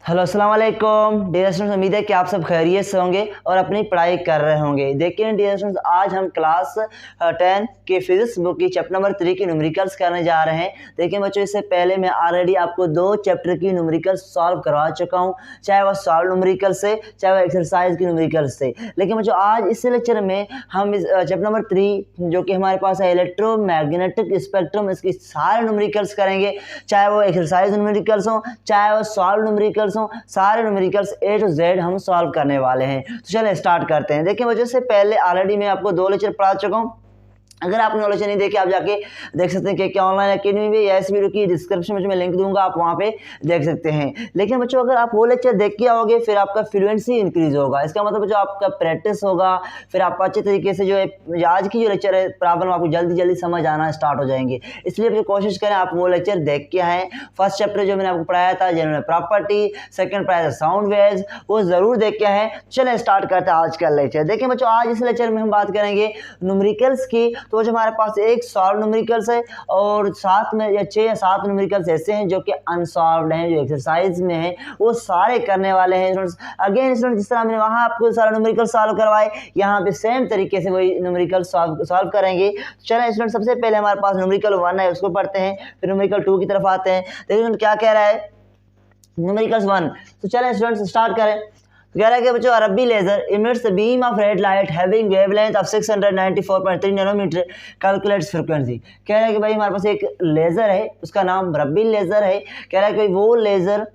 Hello अस्सलाम वालेकुम dear students, उम्मीद है कि आप सब खैरियत से होंगे और अपनी पढ़ाई कर रहे होंगे। देखिए डियर स्टूडेंट्स, आज हम क्लास 10 के फिजिक्स बुक की चैप्टर नंबर 3 की न्यूमेरिकल्स करने जा रहे हैं। देखिए बच्चों, इससे पहले मैं ऑलरेडी आपको 2 चैप्टर की न्यूमेरिकल्स सॉल्व करवा चुका हूं, चाहे वह सॉल्व न्यूमेरिकल से चाहे वह एक्सरसाइज की न्यूमेरिकल से। लेकिन बच्चों, आज इस लेक्चर में हम इस चैप्टर नंबर 3 जो कि हमारे पास है इलेक्ट्रोमैग्नेटिक स्पेक्ट्रम, इसकी सारे न्यूमेरिकल्स करेंगे, चाहे वो एक्सरसाइज न्यूमेरिकल्स हो चाहे वो सॉल्व न्यूमेरिकल्स, सारे न्यूमेरिकल्स A to Z हम सॉल्व करने वाले हैं। तो चलिए स्टार्ट करते हैं। देखिए वजह से पहले ऑलरेडी मैं आपको 2 लेक्चर पढ़ा चुका हूं। अगर आपने नॉलेज नहीं देखे, आप जाके देख सकते हैं कि ऑनलाइन अकेडमी में या इस वीडियो की डिस्क्रिप्शन में मैं लिंक दूंगा, आप वहां पे देख सकते हैं। लेकिन बच्चों, अगर आप वो लेक्चर देख के आओगे फिर आपका फ्लुएंसी इंक्रीज होगा। इसका मतलब बच्चों आपका प्रैक्टिस होगा, फिर आप अच्छे तरीके से जो है आज की जो लेक्चर है प्रॉब्लम आपको जल्दी जल्दी समझ आना स्टार्ट हो जाएंगे। इसलिए बच्चों कोशिश करें आप वो लेक्चर देख के आएँ। फर्स्ट चैप्टर जो मैंने आपको पढ़ाया था जनरल प्रॉपर्टी, सेकेंड पढ़ाया था साउंड वेव्स, वो जरूर देख के आएँ। चलें स्टार्ट करते हैं आज का लेक्चर। देखिए बच्चों, आज इस लेक्चर में हम बात करेंगे न्यूमेरिकल्स की। तो जो हमारे पास एक सॉल्व न्यूमेरिकल्स है और 7 में या 6 या 7 न्यूमेरिकल्स ऐसे हैं जो कि अनसॉल्व्ड हैं, जो एक्सरसाइज में हैं, वो सारे करने वाले हैं। अगेन जिस तरह मैंने वहां आपको सारे न्यूमेरिकल सॉल्व करवाए, यहाँ पे सेम तरीके से वही न्यूमेरिकल सॉल्व करेंगे। चलें स्टूडेंट, सबसे पहले हमारे पास न्यूमेरिकल 1 है, उसको पढ़ते हैं, फिर न्यूमेरिकल 2 की तरफ आते हैं। देखिए क्या कह रहा है न्यूमेरिकल 1। तो चलें स्टूडेंट्स स्टार्ट करें। तो कह रहा है कि बच्चों, ruby laser emits the beam of red light having wavelength of 694.3 nanometer, calculates frequency. कह रहा है कि भाई हमारे पास एक लेजर है, उसका नाम रब्बी लेजर है। कह रहा है कि भाई वो लेजर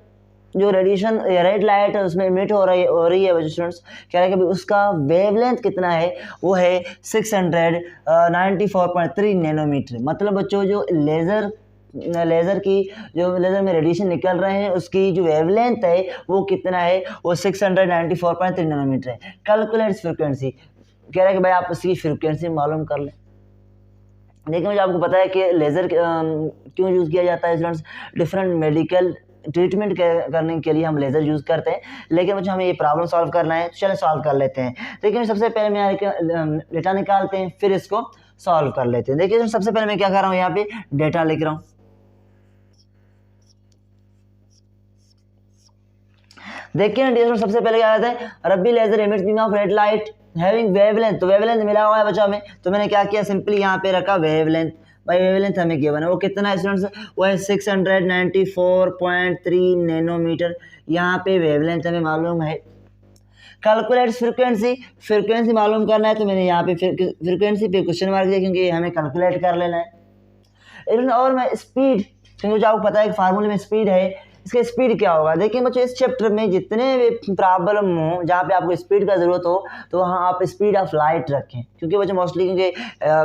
जो रेडिएशन रेड लाइट है उसमें इमिट हो रही है स्टूडेंट्स। कह रहा है कि भाई उसका वेवलेंथ कितना है, वो है 694.3 नैनोमीटर। मतलब बच्चों, जो लेज़र में रेडिएशन निकल रहे हैं उसकी जो वेवलेंथ है वो कितना है, वो 694.3 नैनोमीटर है। कैलकुलेट्स फ्रीक्वेंसी, कह रहा है कि भाई आप उसकी फ्रीक्वेंसी मालूम कर लें। देखिए मुझे आपको पता है कि लेज़र क्यों यूज़ किया जाता है स्टूडेंट्स, डिफरेंट मेडिकल ट्रीटमेंट करने के लिए हम लेज़र यूज़ करते हैं। लेकिन मुझे हमें ये प्रॉब्लम सॉल्व करना है, चलो सॉल्व कर लेते हैं। देखिए सबसे पहले मैं डेटा निकालते हैं, फिर इसको सॉल्व कर लेते हैं। देखिए सबसे पहले मैं क्या कर रहा हूँ, यहाँ पे डेटा लिख रहा हूँ। देखिए सबसे पहले क्या कहते हैं, ruby laser emits beam of red light having wavelength. तो वेवलेंथ मिला हुआ है बच्चों में, तो मैंने क्या किया, सिंपली यहाँ पे रखा वेवलेंथ। भाई वेवलेंथ हमें गिवन है, वो कितना है स्टूडेंट्स, वो है 694.3 नैनोमीटर। यहाँ पे वेवलेंथ हमें मालूम है। कैलकुलेट्स फ्रीक्वेंसी मालूम करना है, तो मैंने यहाँ पे फ्रीक्वेंसी पे क्वेश्चन मार्क दिया क्योंकि हमें कैलकुलेट कर लेना है। और मैं स्पीड, क्योंकि जो आपको पता है कि फार्मूले में स्पीड है, इसका स्पीड क्या होगा। देखिए बच्चों, इस चैप्टर में जितने भी प्रॉब्लम हो जहाँ पे आपको स्पीड का जरूरत हो, तो वहाँ आप स्पीड ऑफ लाइट रखें, क्योंकि बच्चों मोस्टली क्योंकि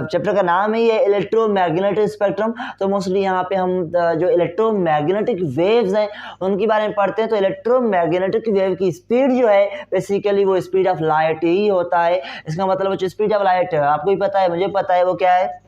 चैप्टर का नाम ही है इलेक्ट्रोमैग्नेटिक स्पेक्ट्रम, तो मोस्टली यहाँ पे हम जो इलेक्ट्रोमैग्नेटिक वेव्स हैं उनके बारे में पढ़ते हैं। तो इलेक्ट्रोमैग्नेटिक वेव की स्पीड जो है बेसिकली वो स्पीड ऑफ लाइट ही होता है। इसका मतलब बच्चों स्पीड ऑफ लाइट आपको भी पता है, मुझे पता है, वो क्या है।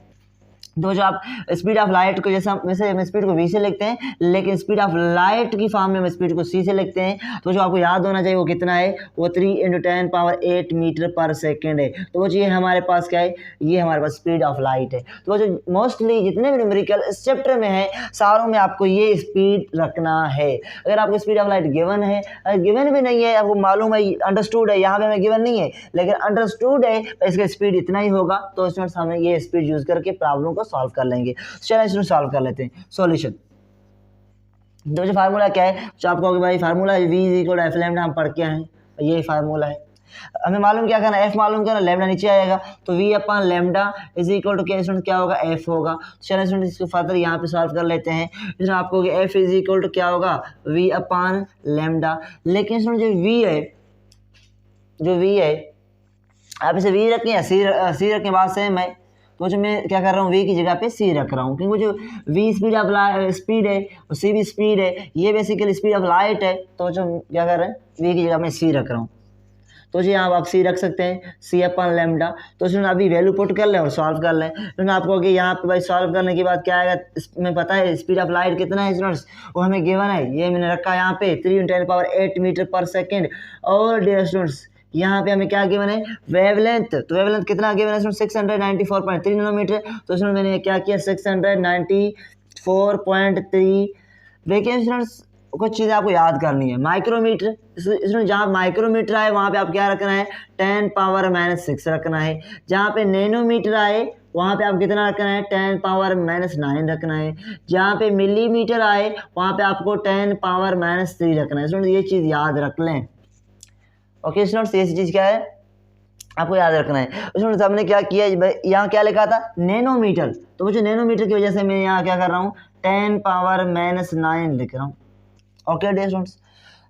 तो जो आप स्पीड ऑफ लाइट को जैसे हम स्पीड को v से लिखते हैं, लेकिन स्पीड ऑफ लाइट की फॉर्म में हम स्पीड को c से लिखते हैं। तो जो आपको याद होना चाहिए वो कितना है, वो 3 × 10⁸ मीटर पर सेकेंड है। तो वो ये हमारे पास क्या है, ये हमारे पास स्पीड ऑफ लाइट है। तो जो मोस्टली जितने भी न्यूमेरिकल इस चैप्टर में है सारों में आपको ये स्पीड रखना है। अगर आपको स्पीड ऑफ लाइट गिवन है, अगर गिवन भी नहीं है, आपको मालूम है, अंडरस्टूड है, यहाँ पे हमें गिवन नहीं है लेकिन अंडरस्टूड है, तो इसका स्पीड इतना ही होगा। तो स्टूडेंट्स हमें ये स्पीड यूज करके प्रॉब्लम को सॉल्व कर लेंगे। चलिए इसको सॉल्व कर लेते हैं। सॉल्यूशन, तो जो फार्मूला क्या है, जो आप कहोगे भाई फार्मूला v = f लैम्डा, हम पढ़ के हैं, ये फार्मूला है। हमें मालूम क्या करना, f मालूम करना, लैम्डा नीचे आएगा, तो v/λ क्या होगा, f होगा। चलिए स्टूडेंट इसको फर्दर यहाँ पे सॉल्व कर लेते हैं। इसमें आपको f क्या होगा, v/λ। लेकिन स्टूडेंट जो v है आप इसे v रखें या c रखें, बात सेम है। तो जो मैं क्या कर रहा हूँ, v की जगह पे c रख रहा हूँ, क्योंकि जो v स्पीड है और c भी स्पीड है, ये बेसिकली स्पीड ऑफ लाइट है। तो जो क्या कर रहे हैं, v की जगह में c रख रहा हूँ। तो जी आप c रख सकते हैं, c/λ। तो उसमें अभी वैल्यू पुट कर लें और सॉल्व कर लें। तो आपको कि यहाँ पे भाई सॉल्व करने के बाद क्या आएगा, इसमें पता है स्पीड ऑफ लाइट कितना है स्टूडेंट्स, वो हमें गिवन है, ये मैंने रखा है यहाँ पे 3 × 10⁸ मीटर पर सेकेंड। और डियर स्टूडेंट्स यहाँ पे हमें क्या गिवन है, वेवलेंथ। तो वेवलेंथ कितना गिवन है, 694.3 नैनोमीटर। तो इसमें मैंने क्या किया, 694.3। देखिए स्टूडेंट्स कुछ चीज़ें आपको याद करनी है। माइक्रोमीटर, इसमें जहाँ माइक्रोमीटर आए वहाँ पे आप क्या रखना है, 10⁻⁻6 रखना है। जहाँ पे नैनोमीटर आए वहाँ पे आप कितना रखना है, 10⁻�9 रखना है। जहाँ पे मिलीमीटर आए वहाँ पे आपको 10⁻3 रखना है। स्टूडेंट ये चीज़ याद रख लें। ओके स्टूडेंट्स, ये चीज़ क्या है आपको याद रखना है। स्टूडेंट्स हमने क्या किया, यहाँ क्या लिखा था, नैनोमीटर, तो मुझे नैनोमीटर की वजह से मैं यहाँ क्या कर रहा हूँ, 10⁻�9 लिख रहा हूँ। ओके डियर स्टूडेंट्स,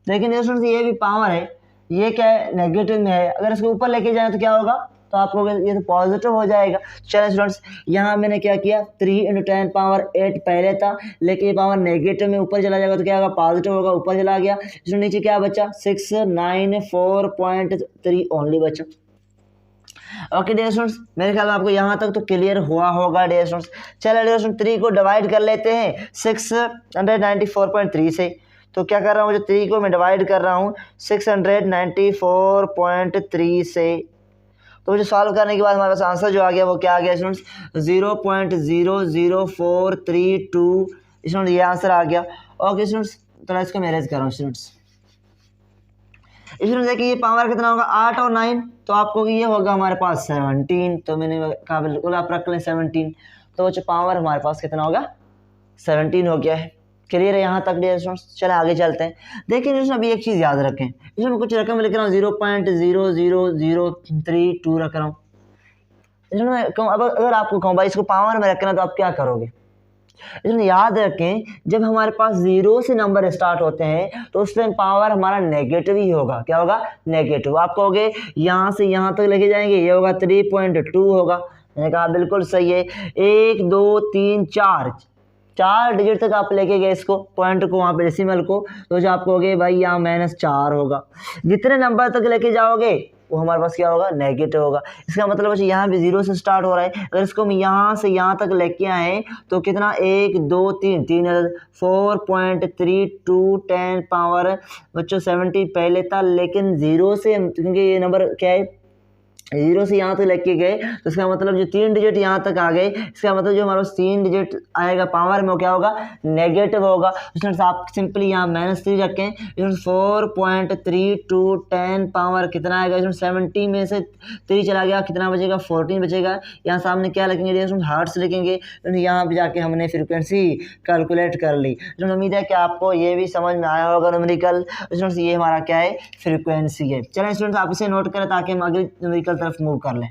लेकिन डियर स्टूडेंट्स ये भी पावर है, ये क्या है, नेगेटिव में है। अगर इसको ऊपर लेके जाए तो क्या होगा, तो आपको ये तो पॉजिटिव हो जाएगा। चलो स्टूडेंट्स, यहाँ मैंने क्या किया, 3 × 10⁸ पहले था, लेकिन ये पावर नेगेटिव में ऊपर चला जाएगा तो क्या होगा, पॉजिटिव होगा, ऊपर चला गया। इसमें नीचे क्या बचा, 694.3 ओनली बचा। ओके डियर स्टूडेंट्स, मेरे ख्याल में आपको यहाँ तक तो क्लियर हुआ होगा डियर स्टूडेंट्स। चलो डियर स्टूडेंट्स, 3 को डिवाइड कर लेते हैं 694.3 से। तो क्या कर रहा हूँ, जो 3 को मैं डिवाइड कर रहा हूँ 694.3 से। तो मुझे सॉल्व करने के बाद हमारे पास आंसर जो आ गया वो क्या आ गया स्टूडेंट्स, 0.00432। स्टूडेंट्स ये आंसर आ गया। ओके स्टूडेंट्स, थोड़ा इसको मैनेज कर रहा हूँ स्टूडेंट्स। इसमें देखिए ये पावर कितना होगा, 8 और 9, तो आपको ये होगा हमारे पास 17। तो मैंने कहा बिल्कुल आप रख लें 17, तो जो पावर हमारे पास कितना होगा, 17 हो गया है। क्लियर है यहाँ तक डियर स्टूडेंट्स। चले आगे चलते हैं। देखिए इसमें अभी एक चीज़ याद रखें, इसमें कुछ रकम लिख रहा हूँ 0.00032 रख रहा हूँ। इसमें अब अगर आपको कहूँ भाई इसको पावर में रखना तो आप क्या करोगे, इसमें याद रखें जब हमारे पास 0 से नंबर स्टार्ट होते हैं तो उस टाइम पावर हमारा नेगेटिव ही होगा। क्या होगा, नेगेटिव। आप कहोगे यहाँ से यहाँ तक लेके जाएंगे, ये होगा 3.2 होगा। मैंने कहा बिल्कुल सही है। 1 2 3 4 डिजिट तक आप लेके गए इसको, पॉइंट को, वहाँ पे डेसिमल को, तो जो आप कहोगे भाई यहाँ -4 होगा। जितने नंबर तक लेके जाओगे वो हमारे पास क्या होगा, नेगेटिव होगा। इसका मतलब है यहाँ भी 0 से स्टार्ट हो रहा है। अगर इसको हम यहाँ से यहाँ तक लेके आए तो कितना, 1 2 3 4.32 10 पावर बच्चों 70 पहले था, लेकिन 0 से, क्योंकि ये नंबर क्या है, 0 से यहाँ तक लेके गए तो इसका मतलब जो 3 डिजिट यहाँ तक आ गए, इसका मतलब जो हमारे पास 3 डिजिट आएगा पावर में वो क्या होगा, नेगेटिव होगा। स्टूडेंट्स आप सिंपली यहाँ -3 रखें, 4.32 10 पावर कितना आएगा, इसमें 70 में से 3 चला गया, कितना बचेगा, 14 बचेगा। यहाँ सामने क्या लिखेंगे, हर्ट्स लिखेंगे। यहाँ पे जाके हमने फ्रिक्वेंसी कैलकुलेट कर ली। उम्मीद है कि आपको ये भी समझ में आया होगा न्यूमेरिकल। स्टूडेंट्स ये हमारा क्या है, फ्रिक्वेंसी है। चलें स्टूडेंट्स आप इसे नोट करें ताकि हम अगली न्यूमेरिकल तरफ मूव कर लें।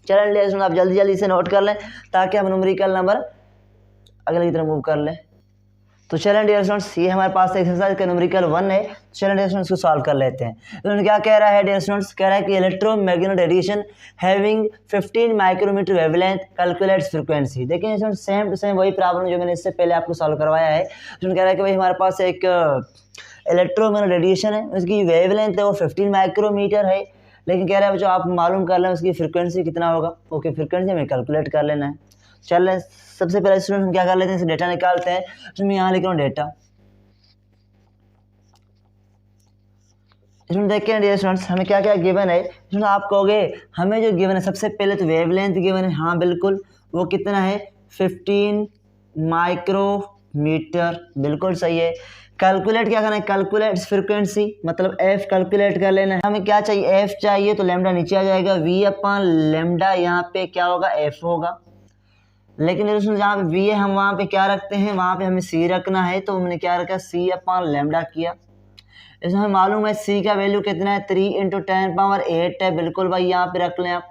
चलें आप जल्दी जल्दी से नोट कर लें ताकि हम न्यूमेरिकल नंबर अगले की तरफ मूव कर लें। तो चलें डियर स्टूडेंट्स, ये हमारे पास एक्सरसाइज का न्यूमेरिकल 1 है। चलें डियर स्टूडेंट्स इसको सॉल्व कर लेते हैं। तो क्या कह रहा है डियर स्टूडेंट्स, कह रहा है कि electromagnetic radiation having 15 micrometer wavelength calculates frequency. देखिए स्टूडेंट्स सेम टू सेम वही प्रॉब्लम जो मैंने इससे पहले आपको सॉल्व करवाया है। स्टूडेंट कह रहा है कि भाई हमारे पास एक इलेक्ट्रोमैग्नेटिक रेडिएशन है, उसकी वेवलेंथ है वो 15 माइक्रोमीटर है, लेकिन कह रहा है जो आप मालूम कर लें उसकी फ्रीक्वेंसी कितना होगा। ओके, फ्रीक्वेंसी हमें कैलकुलेट कर लेना है। चल रहे सबसे पहले स्टूडेंट हम क्या कर लेते हैं, डेटा निकालते हैं। तो मैं यहाँ लिख रहा हूँ डेटा। इसमें देखिए डियर स्टूडेंट्स हमें क्या क्या गिवन है। इसमें आप कहोगे हमें जो गिवन है, सबसे पहले तो वेवलेंथ गिवन है, हाँ बिल्कुल, वो कितना है 15 माइक्रोमीटर, बिल्कुल सही है। कैलकुलेट क्या करना है, कैलकुलेट फ्रीक्वेंसी, मतलब एफ कैलकुलेट कर लेना है। हमें क्या चाहिए, एफ चाहिए, तो लैम्डा नीचे आ जाएगा, V/λ यहाँ पे क्या होगा, एफ होगा। लेकिन जहाँ पे V है हम वहाँ पे क्या रखते हैं, वहाँ पे हमें C रखना है, तो हमने क्या रखा, C/λ किया। इसमें हमें मालूम है C का वैल्यू कितना है, 3 × 10⁸ है, बिल्कुल भाई यहाँ पे रख लें आप।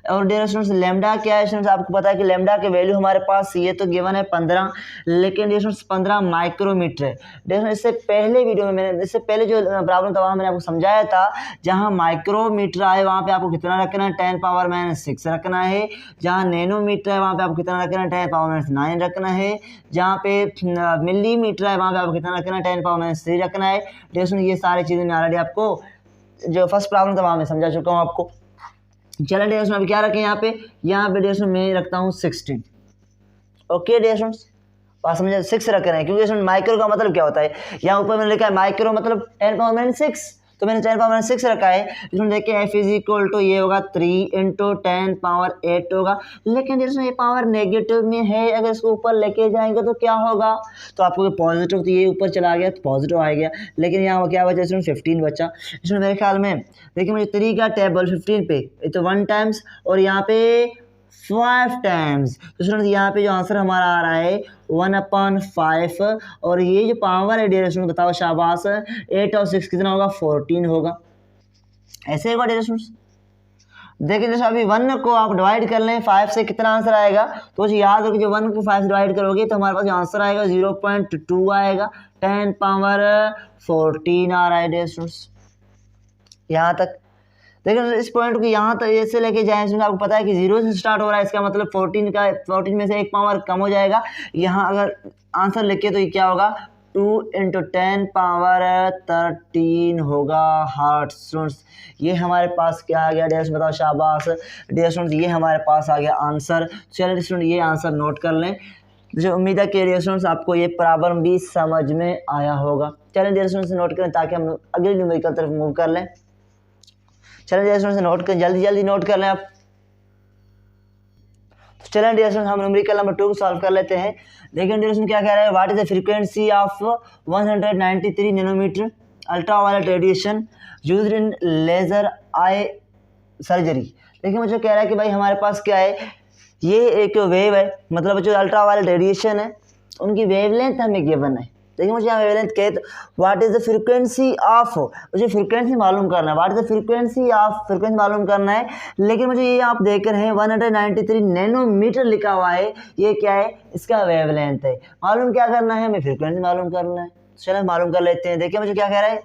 और डियर स्टूडेंट्स लैम्डा क्या है, स्टूडेंट्स आपको पता है कि लैम्डा के वैल्यू हमारे पास ये तो गिवन है 15, लेकिन डियर स्टूडेंट्स 15 माइक्रोमीटर है। डियर इससे पहले वीडियो में मैंने, इससे पहले जो प्रॉब्लम था वहाँ मैंने आपको समझाया था, जहाँ माइक्रोमीटर आए वहाँ पे आपको कितना रखना है, 10⁻⁻6 रखना है। जहाँ नैनोमीटर है वहाँ पे आपको कितना रखना है, 10⁻⁹ रखना है। जहाँ पे मिलीमीटर है वहाँ पे आपको कितना रखना है, 10⁻³ रखना है। डियर स्टूडेंट्स ये सारी चीज़ें मैं ऑलरेडी आपको जो फर्स्ट प्रॉब्लम था वहाँ मैं समझा चुका हूँ आपको। चलो डियर स्टूडेंट अभी क्या रखें यहाँ पे डियर स्टूडेंट मैं रखता हूँ 16। ओके डियर स्टूडेंट्स बात समझे, 6 रख रहे हैं क्योंकि स्टूडेंट माइक्रो का मतलब क्या होता है, यहाँ ऊपर मैंने लिखा है माइक्रो मतलब 10⁻⁶, तो मैंने 10 पावर 6 रखा है। इसमें देखिए एफ इज इक्वल टू ये होगा 3 इंटू 10 पावर 8 होगा, लेकिन जिसमें ये पावर नेगेटिव में है, अगर इसको ऊपर लेके जाएंगे तो क्या होगा, तो आपको पॉजिटिव, तो ये ऊपर चला गया तो पॉजिटिव आ गया, लेकिन यहाँ क्या बचा, इसमें 15 बचा। इसमें मेरे ख्याल में देखिए मुझे 3 का टेबल 15 पे तो 1 टाइम्स और यहाँ पे 5 टाइम्स, तो स्टूडेंट यहाँ पे जो आंसर हमारा आ रहा है 1/5, और ये जो पावर है डियर स्टूडेंट बताओ शाबाश, 8 और 6 कितना होगा, 14 होगा। ऐसे होगा डियर स्टूडेंट्स। देखिए जैसे अभी 1 को आप डिवाइड कर लें 5 से, कितना आंसर आएगा, तो याद रखिए जो 1 को 5 से डिवाइड करोगे तो हमारे पास जो आंसर आएगा 0.2 आएगा, 10 पावर 14 आ रहा है डियर स्टूडेंट्स। यहाँ तक देखिए इस पॉइंट को यहाँ तक ऐसे लेके जाएं, इसमें आपको पता है कि 0 से स्टार्ट हो रहा है, इसका मतलब 14 में से 1 पावर कम हो जाएगा। यहाँ अगर आंसर लिखे तो ये क्या होगा, 2 इंटू 10 पावर 13 होगा। हार्ट स्टूडेंट्स ये हमारे पास क्या आ गया डियर स्टूडेंट्स, बताओ शाबाश डियर स्टूडेंट्स, ये हमारे पास आ गया आंसर। चलिए स्टूडेंट ये आंसर नोट कर लें। जो उम्मीद है कि डियर स्टूडेंट्स आपको ये प्रॉब्लम भी समझ में आया होगा। चलिए डियर स्टूडेंट्स नोट करें ताकि हम अगली न्यूमेरिकल तरफ मूव कर लें। चलें डियर स्टूडेंट्स नोट कर, जल्दी नोट कर लें आप। चलें डियर स्टूडेंट्स हम न्यूमेरिकल नंबर 2 को सॉल्व कर लेते हैं। देखिए डियर स्टूडेंट्स क्या कह रहा है, what is the frequency of 193 nanometer ultraviolet radiation used in laser eye surgery. देखिए मुझे कह रहा है कि भाई हमारे पास क्या है, ये एक वेव है, मतलब जो अल्ट्रावायलेट रेडिएशन है उनकी वेवलेंथ हमें गिवन है। देखिए मुझे यहाँ वेवलेंथ कहे तो what is the frequency of, मुझे फ्रीक्वेंसी मालूम करना है, what is the frequency of, frequency मालूम करना है, लेकिन मुझे ये आप देख रहे हैं 193 नैनोमीटर लिखा हुआ है, ये क्या है, इसका वेवलेंथ है। मालूम क्या करना है, हमें फ्रीक्वेंसी मालूम करना है। चलो मालूम कर लेते हैं। देखिए मुझे क्या कह रहा है,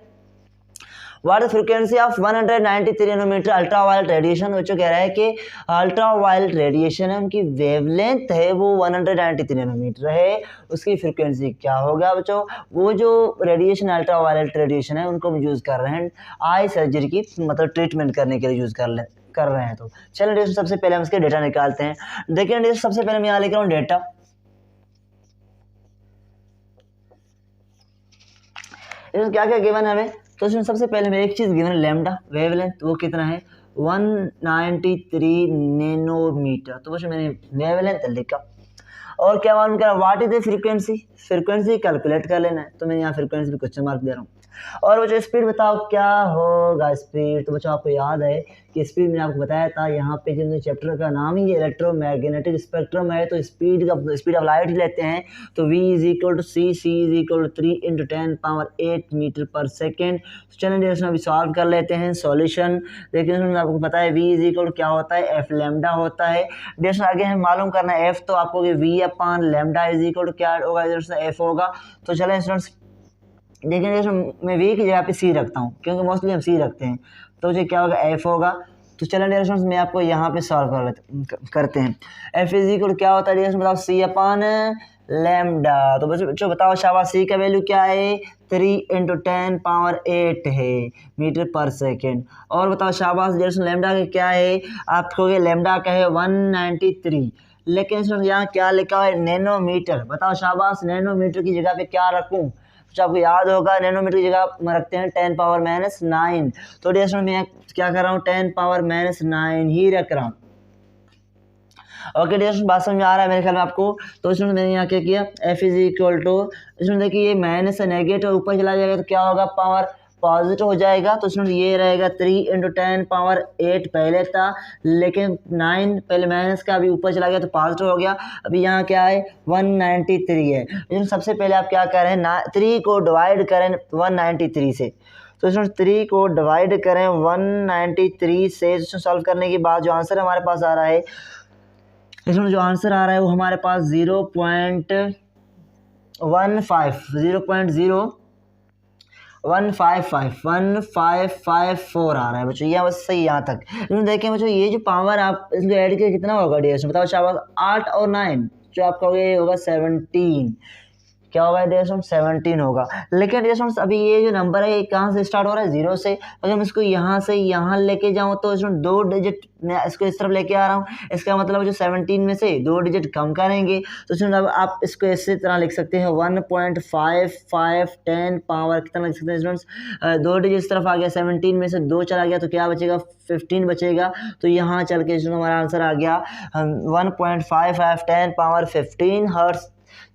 what is frequency of 193 nanometer ultraviolet radiation. बच्चों कह रहा है कि अल्ट्रावायलेट रेडिएशन है, उनकी वेवलेंथ है वो 193 नैनोमीटर है, उसकी फ्रीक्वेंसी क्या होगा बच्चों, वो जो रेडिएशन अल्ट्रावायलेट रेडिएशन है उनको हम यूज़ कर रहे हैं आई सर्जरी की, मतलब ट्रीटमेंट करने के लिए यूज़ कर रहे हैं। तो चलिए सबसे पहले हम इसके डेटा निकालते हैं। देखिए सबसे पहले मैं यहाँ लिख रहा हूँ डेटा। क्या क्या गिवन है हमें, तो इसमें सबसे पहले हमें एक चीज़ गिवन है लैम्डा वेवलेंथ, वो कितना है 193 नैनोमीटर, तो बस मैंने वेवलेंथ लिखा। और क्या मालूम करा, what is the frequency, frequency calculate कर लेना है, तो मैं यहाँ फ्रीक्वेंसी पे क्वेश्चन मार्क दे रहा हूँ। और बच्चों स्पीड बताओ क्या होगा स्पीड, तो बच्चों आपको याद है कि स्पीड मैंने आपको बताया था, यहाँ पे जो चैप्टर का नाम ही इलेक्ट्रोमैग्नेटिक स्पेक्ट्रम है, तो स्पीड ऑफ लाइट ही लेते हैं, तो v is equal to C is equal to 3 into 10 power 8 meter पर सेकेंड। चलिए इसमें अभी सॉल्व कर लेते हैं सॉल्यूशन। देखिए इसमें आपको पता है v इज इक्वल क्या होता है, एफ लैम्डा होता है। डेशन आगे हमें मालूम करना है एफ, तो आपको v upon lambda is equal to क्या होगा, एफ होगा। तो चलें स्टूडेंट्स देखिए मैं वी की जगह पे सी रखता हूँ, क्योंकि मोस्टली हम सी रखते हैं, तो मुझे क्या होगा एफ होगा। तो चलें डियर स्टूडेंट्स मैं आपको यहाँ पे सॉल्व करते हैं। एफ इज इक्वल क्या होता है डियर स्टूडेंट्स, बताओ सी अपान लैम्डा। तो बच्चों बताओ शाबाश, सी का वैल्यू क्या है 3 इंटू 10 पावर 8 है मीटर पर सेकेंड। और बताओ शाबाश डियर स्टूडेंट्स लैम्डा का क्या है, आप कहोगे लैम्डा का है 193, लेकिन यहाँ क्या लिखा है नैनोमीटर। बताओ शाबाश नैनोमीटर की जगह पे क्या रखूँ, तो आपको याद होगा नैनोमीटर की जगह में रखते हैं 10 पावर -9। तो डियर स्टूडेंट मैं क्या कर रहा हूँ 10 पावर -9 ही रख रहा हूँ। ओके डियर स्टूडेंट बात समझ में आ रहा है मेरे ख्याल में आपको। तो स्टूडेंट मैंने यहाँ क्या किया, एफ इज इक्वल टू, इसमें देखिए ये माइनस से नेगेटिव ऊपर चला जाएगा तो क्या होगा, पावर पॉजिटिव हो जाएगा। तो स्टूडेंट ये रहेगा 3 इंटू 10 पावर 8 पहले था, लेकिन 9 पहले माइनस का अभी ऊपर चला गया तो पॉजिटिव हो गया। अभी यहाँ क्या है 193 है, लेकिन सबसे पहले आप क्या कर रहे हैं 3 को डिवाइड करें 193 से। तो इसमें 3 को डिवाइड करें 193 से, सॉल्व करने के बाद जो आंसर हमारे पास आ रहा है, इसमें जो आंसर आ रहा है वो हमारे पास 0.15 1554 आ रहा है बच्चों, यह बस सही यहाँ तक। लेकिन देखें बच्चों ये जो पावर आप इसको ऐड किया कितना होगा डियर, बताओ शाबाश 8 और 9 जो आप कहोगे होगा 17, क्या होगा डियर स्टूडेंट्स 17 होगा। लेकिन डियर स्टूडेंट्स अभी ये जो नंबर है ये कहाँ से स्टार्ट हो रहा है, 0 से। अगर मैं इसको यहाँ से यहाँ लेके जाऊँ तो स्टूडेंट 2 डिजिट मैं इसको इस तरफ लेके आ रहा हूँ, इसका मतलब जो 17 में से 2 डिजिट कम करेंगे तो स्टूडेंट अब आप इसको इसी तरह लिख सकते हैं 1.5510 पावर कितना लिख सकते हैं स्टूडेंट्स, 2 डिजिट इस तरफ आ गया, 17 में से 2 चला गया तो क्या बचेगा 15 बचेगा। तो यहाँ चल के हमारा आंसर आ गया 1.5510 पावर 15 हर्ट्ज।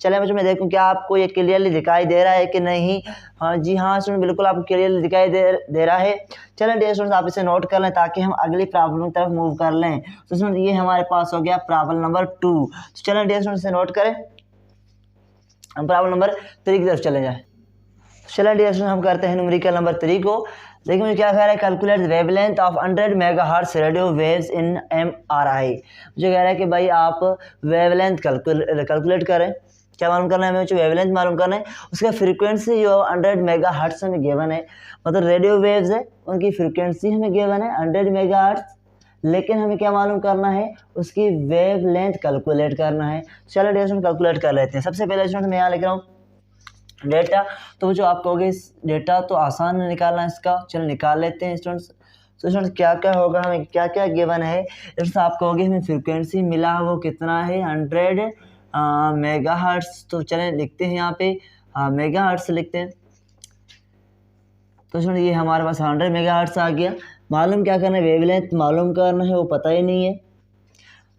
चले बच्चों मैं देखूं क्या आपको ये क्लियरली दिखाई दे रहा है कि नहीं। हाँ जी हाँ स्टूडेंट बिल्कुल आपको क्लियरली दिखाई दे रहा है। चलें डियर स्टूडेंट्स आप इसे नोट कर लें ताकि हम अगली प्रॉब्लम की तरफ मूव कर लें। तो स्टूडेंट ये हमारे पास हो गया प्रॉब्लम नंबर 2। तो चलें डियर स्टूडेंट्स इसे नोट करें, हम प्रॉब्लम नंबर 3 की तरफ चले जाएँ। चलें डियर स्टूडेंट हम करते हैं न्यूमेरिकल नंबर 3 को। देखिए मुझे क्या कह रहा है, calculate wavelength of 100 megahertz radio waves in MRI। मुझे कह रहा है कि भाई आप वेवलेंथ कैलकुलेट करें। क्या मालूम करना है हमें, वेवलेंथ मालूम करना है, उसका फ्रीक्वेंसी जो 100 मेगाहर्ट्ज हमें गिवन है, मतलब रेडियो वेव्स है उनकी फ्रीक्वेंसी हमें गिवन है 100 मेगाहर्ट्ज, लेकिन हमें क्या मालूम करना है उसकी वेवलेंथ कैलकुलेट करना है। चलो डियर स्टूडेंट कैलकुलेट कर लेते हैं। सबसे पहले स्टूडेंट मैं यहाँ लिख रहा हूँ डेटा, तो जो आप कहोगे डेटा तो आसान है निकालना इसका, चलो निकाल लेते हैं स्टूडेंट्स। तो स्टूडेंट्स क्या क्या होगा, हमें क्या क्या गिवन है, स्टूडेंट्स आप कहोगे हमें फ्रीक्वेंसी मिला वो कितना है 100 मेगाहर्ट्ज। तो चलें लिखते हैं यहाँ पे मेगाहर्ट्ज लिखते हैं। तो स्टूडेंट ये हमारे पास 100 मेगाहर्ट्ज आ गया। मालूम क्या करना है, वेवलेंथ मालूम करना है, वो पता ही नहीं है।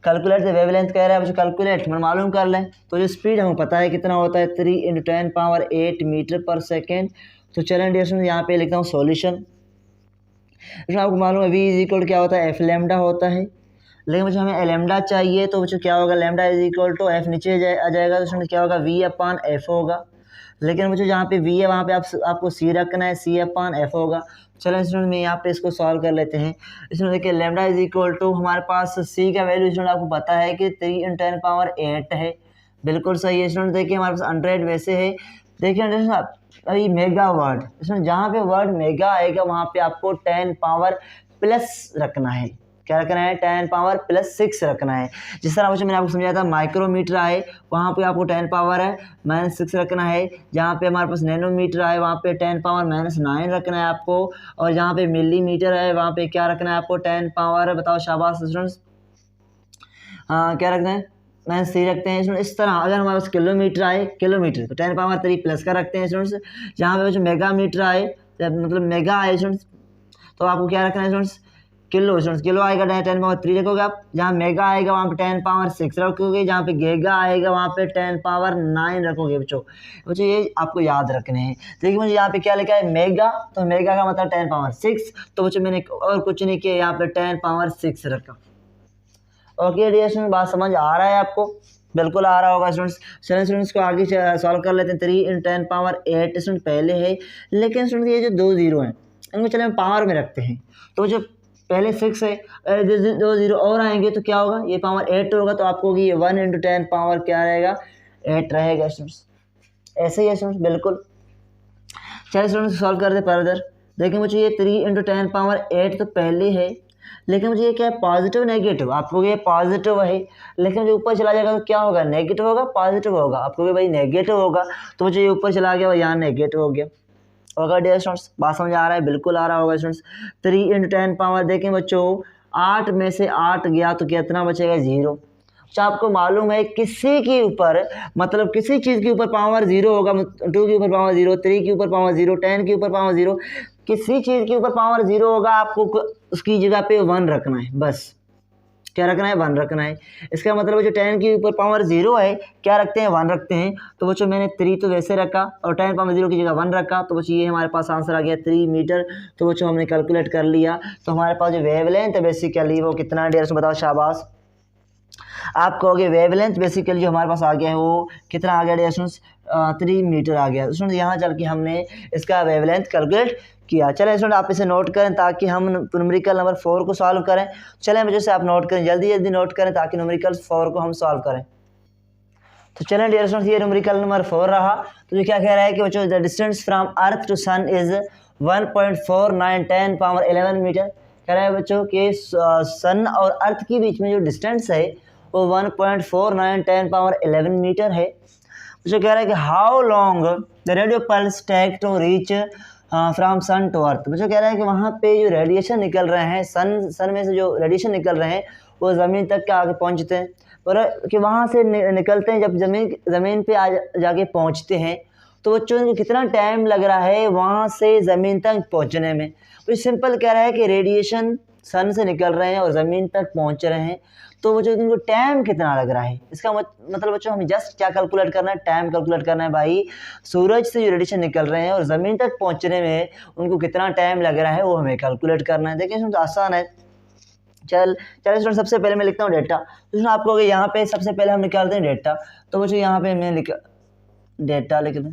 कैलकुलेट द वेवलेंथ कह रहा है, मुझे कैलकुलेट मैं मालूम कर लें। तो जो स्पीड हमें पता है कितना होता है 3 × 10⁸ मीटर पर सेकेंड। तो चलें डियर स्टूडेंट यहाँ पे लिखता हूँ सॉल्यूशन। आपको मालूम है v इक्वल क्या होता है, एफ लैम्डा होता है, लेकिन मुझे हमें लैम्डा चाहिए तो मुझे क्या होगा लैम्डा इक्वल टू एफ नीचे आ जाएगा, तो स्टूडेंट क्या होगा v/f होगा। लेकिन मुझे जहाँ पे v है वहाँ पे आपको c रखना है, c/f होगा। चलो स्टूडेंट में यहाँ पे इसको सॉल्व कर लेते हैं। इसमें देखिए लैम्डा इक्वल टू हमारे पास c का वैल्यू स्टूडेंट आपको पता है कि 3 × 10⁸ है, बिल्कुल सही है स्टूडेंट। देखिए हमारे पास 100 वैसे है, देखिए अभी मेगा वर्ड, इसमें जहाँ पे वर्ड मेगा आएगा वहाँ पे आपको 10 पावर प्लस रखना है। क्या रखना है 10 पावर प्लस 6 रखना है। जिस तरह मैंने आपको समझाया था माइक्रोमीटर आए वहाँ पे आपको 10 पावर है -6 रखना है। जहाँ पे हमारे पास नैनोमीटर आए वहाँ पे 10 पावर -9 रखना है आपको। और जहाँ पे मिलीमीटर है वहाँ पे क्या रखना है आपको 10 पावर, बताओ शाबाश स्टूडेंट्स, क्या रखना है -3 रखते हैं स्टूडेंट। इस तरह अगर हमारे पास किलोमीटर आए, किलोमीटर तो 10 पावर 3 प्लस का रखते हैं स्टूडेंट्स। जहाँ पे जो मेगामीटर आए मतलब मेगा आए स्टूडेंट्स तो आपको क्या रखना है स्टूडेंट्स किलो, स्टूडेंट्स किलो आएगा 10 पावर 3 रखोगे आप। जहाँ मेगा आएगा वहाँ पे 10 पावर 6 रखोगे, जहाँ पे गीगा आएगा वहाँ पे 10 पावर 9 रखोगे बच्चों ये आपको याद रखने हैं। देखिए मुझे यहाँ पे क्या लिखा है मेगा, तो मेगा का मतलब 10 पावर 6, तो बच्चों मैंने और कुछ नहीं किया, यहाँ पे 10 पावर 6 रखा। ओके डियर स्टूडेंट बात समझ आ रहा है आपको, बिल्कुल आ रहा होगा स्टूडेंट्स। चलिए स्टूडेंट्स को आगे सॉल्व कर लेते हैं। 3 × 10⁸ स्टूडेंट पहले है, लेकिन स्टूडेंट ये जो 2 जीरो हैं इनको चले हम पावर में रखते हैं। तो जो पहले 6 है, 2 जीरो और आएंगे तो क्या होगा ये पावर 8 होगा, तो आपको ये 1 × 10 पावर क्या रहेगा 8 रहेगा स्टूडेंट्स। ऐसे ही है स्टूडेंट्स बिल्कुल। चलिए स्टूडेंट्स सॉल्व करते फर्दर। देखिए मुझे ये 3 × 10 पावर 8 तो पहले है, लेकिन मुझे ये क्या है पॉजिटिव नेगेटिव, आपको ये पॉजिटिव है, लेकिन जो ऊपर चला जाएगा तो क्या होगा नेगेटिव होगा पॉजिटिव होगा, आपको भाई नेगेटिव होगा, तो मुझे ये ऊपर चला गया और यहाँ नेगेटिव हो गया होगा। डियर स्टूडेंट्स बात समझ आ रहा है, बिल्कुल आ रहा होगा स्टूडेंट्स। 3 × 10 पावर देखें बच्चों 8 में से 8 गया तो कितना बचेगा 0। अच्छा आपको मालूम है किसी के ऊपर मतलब किसी चीज़ के ऊपर पावर 0 होगा, 2 के ऊपर पावर 0, 3 के ऊपर पावर 0, 10 के ऊपर पावर 0, किसी चीज़ के ऊपर पावर 0 होगा, आपको उसकी जगह पे 1 रखना है, बस क्या रखना है 1 रखना है। इसका मतलब जो 10 के ऊपर पावर 0 है क्या रखते हैं 1 रखते हैं। तो बच्चों मैंने 3 तो वैसे रखा और 10 पावर 0 की जगह 1 रखा, तो बच्चों ये हमारे पास आंसर आ गया 3 मीटर। तो बच्चों हमने कैलकुलेट कर लिया, तो हमारे पास जो वेवलेंथ है बेसिकली वो कितना डियर से बताओ शाबाश। आप कहोगे वेवलेंथ बेसिकली जो हमारे पास आ गया है वो कितना आ गया डियर स्टूडेंट्स 3 मीटर आ गया। स्टूडेंट यहाँ चल के हमने इसका वेवलेंथ कैलकुलेट किया। चलें स्टूडेंट आप इसे नोट करें ताकि हम न्यूमेरिकल नंबर 4 को सॉल्व करें। चलें वजह से आप नोट करें, जल्दी जल्दी नोट करें ताकि न्यूमेरिकल 4 को हम सॉल्व करें। तो चलें डियर स्टूडेंट्स ये न्यूमेरिकल नंबर 4 रहा। तो ये क्या कह रहा है कि बच्चों the distance from earth to sun is 1.4910 power 11 meter. कह रहा है बच्चों कि सन और अर्थ के बीच में जो डिस्टेंस है वो 1.4910 पावर 11 मीटर है। जो कह रहा है कि how long the radio pulse take to reach from sun to earth. मुझे कह रहा है कि वहाँ पे जो रेडिएशन निकल रहे हैं सन में से जो रेडिएशन निकल रहे हैं वो ज़मीन तक के आगे पहुँचते हैं, और कि वहाँ से निकलते हैं जब ज़मीन पे जाके पहुँचते हैं तो बच्चों को कितना टाइम लग रहा है वहाँ से ज़मीन तक पहुँचने में। तो सिंपल कह रहा है कि रेडिएशन सन से निकल रहे हैं और ज़मीन तक पहुँच रहे हैं, तो बच्चों इनको टाइम कितना लग रहा है। इसका मतलब बच्चों हमें जस्ट क्या कैलकुलेट करना है, टाइम कैलकुलेट करना है भाई। सूरज से जो रेडिएशन निकल रहे हैं और ज़मीन तक पहुँचने में उनको कितना टाइम लग रहा है वो हमें कैलकुलेट करना है। देखिए इसमें तो आसान है। चलिए स्टूडेंट सबसे पहले मैं लिखता हूँ डेटा। तो आप कहोगे यहाँ पे सबसे पहले हम निकालते हैं डेटा, तो बच्चों यहाँ पे मैं डेटा लिख दें।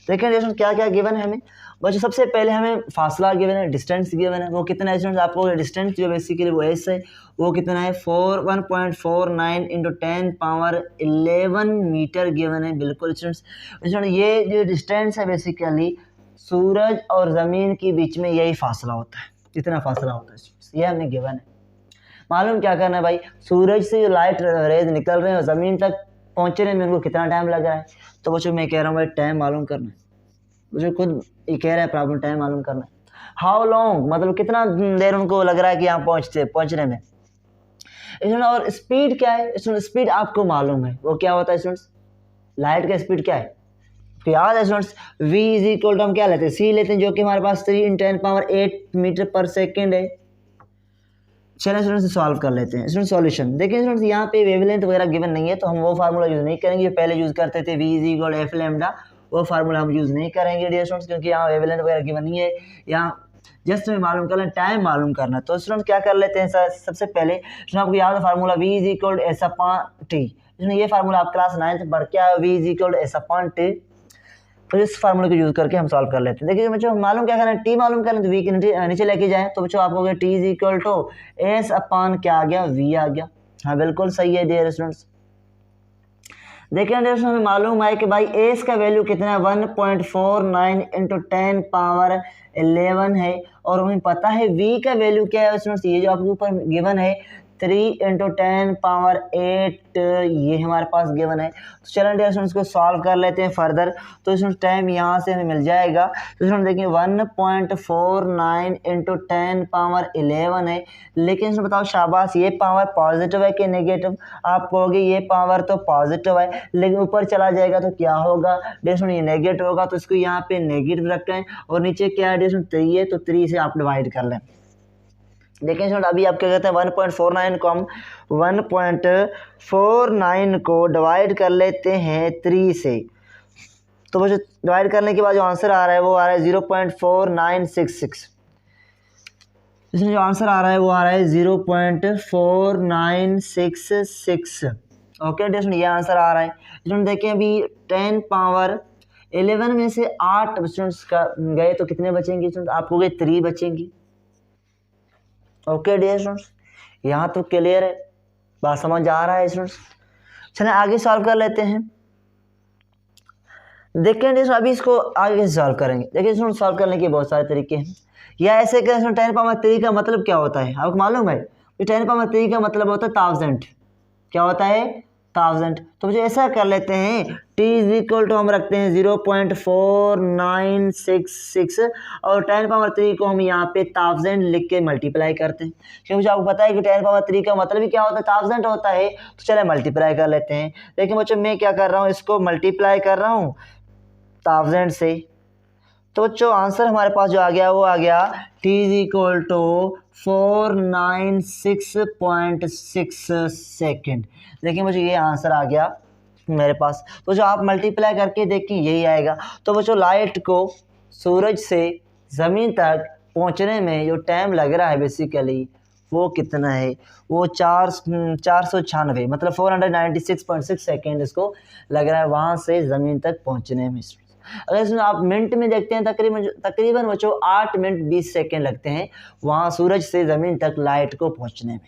देखिए स्टूडेंट क्या क्या गिवन है हमें। बच्चों सबसे पहले हमें फासला गिवन है, डिस्टेंस गिवन है। वो कितना है स्टूडेंट्स, आपको डिस्टेंस जो बेसिकली वो एस है, वो कितना है 1.49 इंटू 10 पावर 11 मीटर गिवन है। बिल्कुल स्टूडेंट्स, ये जो डिस्टेंस है बेसिकली सूरज और ज़मीन के बीच में यही फासला होता है, इतना फासला होता है स्टूडेंट्स, ये हमें गिवन है। मालूम क्या करना है भाई, सूरज से जो लाइट रेज निकल रहे हैं और ज़मीन तक पहुँचने में उनको कितना टाइम लग रहा है। तो बच्चों मैं कह रहा हूँ भाई टाइम मालूम करना है। मुझे खुद ये कह रहा है प्रॉब्लम, टाइम मालूम करना है। हाउ लॉन्ग मतलब कितना देर उनको लग रहा है कि यहाँ पहुँचने में। और स्पीड क्या है स्टूडेंट, स्पीड आपको मालूम है वो क्या होता है स्टूडेंट्स, लाइट का स्पीड क्या है तो याद है students, v is equal to हम क्या लेते हैं, c लेते हैं, जो कि हमारे पास 3 × 10⁸ मीटर पर सेकेंड है। चलिए स्टूडेंट्स सॉल्व कर लेते हैं। स्टूडेंट सॉल्यूशन देखिए स्टूडेंट्स, यहाँ पे वेवलेंथ वगैरह गिवन नहीं है तो हम वो फार्मूला यूज़ नहीं करेंगे जो पहले यूज़ करते थे, v is equal F lambda, वो फार्मूला हम यूज़ नहीं करेंगे डियर स्टूडेंट्स, क्योंकि यहाँ वेवलेंथ वगैरह गिवन नहीं है। यहाँ जस्ट हमें मालूम करना, टाइम मालूम करना। तो स्टूडेंट क्या कर लेते हैं सबसे पहले आपको याद है formula v is equal S upon T. ये फार्मूला आप क्लास 9th पढ़ के आए, v is equal S upon T. तो इस फार्मूले को यूज़ करके हम सॉल्व कर लेते हैं। देखिए बच्चों मालूम क्या करना है, टी मालूम करना है तो वी के नीचे लेके जाएं, तो बच्चों आप कहोगे T is equal to S upon क्या आ गया, वी आ गया। हाँ बिल्कुल सही है डियर स्टूडेंट्स। देखिए डियर स्टूडेंट्स हमें मालूम है कि भाई एस का वैल्यू कितना है 1.49 इंटू 10 पावर 11 है, और हमें पता है वी का वैल्यू क्या है स्टूडेंट्स, ये जो आपके ऊपर गिवन है 3 × 10 पावर 8 ये हमारे पास गिवन है। तो चलो डियर स्टूडेंट्स को सॉल्व कर लेते हैं फर्दर। तो इसमें टाइम यहाँ से हमें मिल जाएगा। तो स्टूडेंट देखिए 1.49 इंटू 10 पावर 11 है, लेकिन इसमें बताओ शाबाश ये पावर पॉजिटिव है कि नेगेटिव। आप कहोगे ये पावर तो पॉजिटिव है, लेकिन ऊपर चला जाएगा तो क्या होगा डियर स्टूडेंट, ये नेगेटिव होगा, तो इसको यहाँ पे नेगेटिव रखते हैं। और नीचे क्या है डियर स्टूडेंट 3 है, तो 3 से आप डिवाइड कर लें। देखिए स्टूडेंट अभी आप क्या कहते हैं 1.49 को हम 1.49 को डिवाइड कर लेते हैं 3 से। तो बच्चों डिवाइड करने के बाद जो आंसर आ रहा है वो आ रहा है 0.4966। इसमें जो आंसर आ रहा है वो आ रहा है 0.4966। ओके स्टूडेंट ये आंसर आ रहा है। स्टूडेंट देखें अभी 10 पावर 11 में से 8 स्टूडेंट्स का गए तो कितने बचेंगे स्टूडेंट, आपको गए 3 बचेंगी। ओके डियर स्टूडेंट्स यहाँ तो क्लियर है, बात समझ आ रहा है स्टूडेंट्स। चलिए आगे सॉल्व कर लेते हैं। देखिए डियर अभी इसको आगे से सॉल्व करेंगे। देखिए स्टूडेंट सॉल्व करने के बहुत सारे तरीके हैं, या ऐसे करें 10 पावर 3 का मतलब क्या होता है आपको मालूम है, 10 पावर 3 का मतलब होता है 1000। क्या होता है 1000। तो मुझे ऐसा कर लेते हैं t इज इक्वल टू हम रखते हैं 0.4966 और 10 पावर 3 को हम यहाँ पे 1000 लिख के मल्टीप्लाई करते हैं, क्योंकि आपको पता है कि 10 पावर 3 का मतलब ही क्या होता है 1000 होता है। तो चले मल्टीप्लाई कर लेते हैं। लेकिन बच्चों मैं क्या कर रहा हूँ, इसको मल्टीप्लाई कर रहा हूँ 1000 से। तो बच्चों आंसर हमारे पास जो आ गया वो आ गया t is equal to 496.6 second. देखिए मुझे ये आंसर आ गया मेरे पास। तो जो आप मल्टीप्लाई करके देखिए यही आएगा। तो बच्चों लाइट को सूरज से ज़मीन तक पहुंचने में जो टाइम लग रहा है बेसिकली वो कितना है, वो 496 मतलब 496.6 सेकेंड इसको लग रहा है वहाँ से ज़मीन तक पहुँचने में। अगर इसमें आप मिनट में देखते हैं तकरीबन बच्चों 8 मिनट 20 सेकेंड लगते हैं वहाँ सूरज से ज़मीन तक लाइट को पहुँचने में,